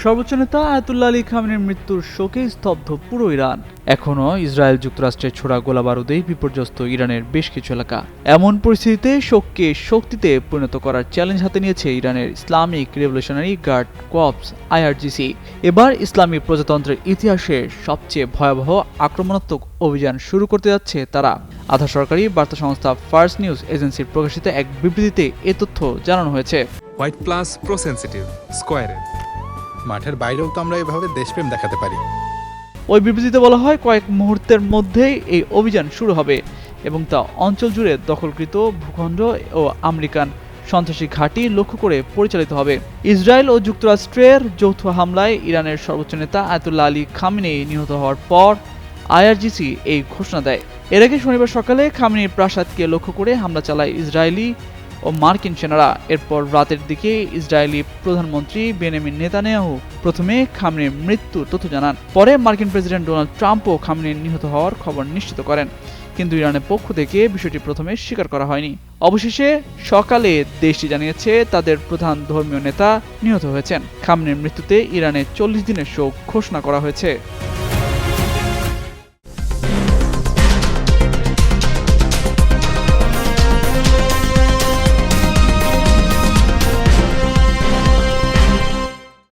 সর্বোচ্চ নেতা Ayatollah Ali খামেনির মৃত্যুর শোকে স্তব্ধ পুরো ইরান। এখনও ইসরায়েল যুক্তরাষ্ট্রের ছোড়া গোলাবারুদেই বিপর্যস্ত ইরানের বেশ কিছু এলাকা। এমন পরিস্থিতিতে শোককে শক্তিতে পরিণত করার চ্যালেঞ্জ হাতে নিয়েছে ইরানের Islamic revolutionary guard corps IRGC. এবার ইসলামী প্রজাতন্ত্রের ইতিহাসে সবচেয়ে ভয়াবহ আক্রমণাত্মক অভিযান শুরু করতে যাচ্ছে তারা। আধা সরকারি বার্তা সংস্থা ফার্স্ট নিউজ এজেন্সির প্রকাশিত এক বিবৃতিতে এ তথ্য জানানো হয়েছে। হোয়াইট প্লাস প্রো সেনসিটিভ স্কোয়ারে মাঠের বাইরেও তো আমরা এভাবে দেশপ্রেম দেখাতে পারি। ওই বিবৃতিতে বলা হয়, কয়েক মুহূর্তের মধ্যেই এই অভিযান শুরু হবে এবং তা অঞ্চল জুড়ে দখলকৃত ভূখণ্ড ও আমেরিকান সন্ত্রাসী ঘাঁটি লক্ষ্য করে পরিচালিত হবে। ইসরায়েল ও যুক্তরাষ্ট্রের যৌথ হামলায় ইরানের সর্বোচ্চ নেতা আয়াতুল্লাহ আলী খামেনি নিহত হওয়ার পর আইআরজিসি এই ঘোষণা দেয়। এর আগে শনিবার সকালে খামেনির প্রাসাদকে লক্ষ্য করে হামলা চালায় ইসরায়েলি ও মার্কিন সেনারা। এরপর রাতের দিকে ইসরায়েলি প্রধানমন্ত্রী বেনিয়ামিন নেতানিয়াহু প্রথমে খামেনির মৃত্যুর তথ্য জানান। পরে মার্কিন প্রেসিডেন্ট ডোনাল্ড ট্রাম্পও খামেনির নিহত হওয়ার খবর নিশ্চিত করেন, কিন্তু ইরানের পক্ষ থেকে বিষয়টি প্রথমে স্বীকার করা হয়নি। অবশেষে সকালে দেশটি জানিয়েছে তাদের প্রধান ধর্মীয় নেতা নিহত হয়েছেন। খামেনির মৃত্যুতে ইরানে 40 দিনের শোক ঘোষণা করা হয়েছে।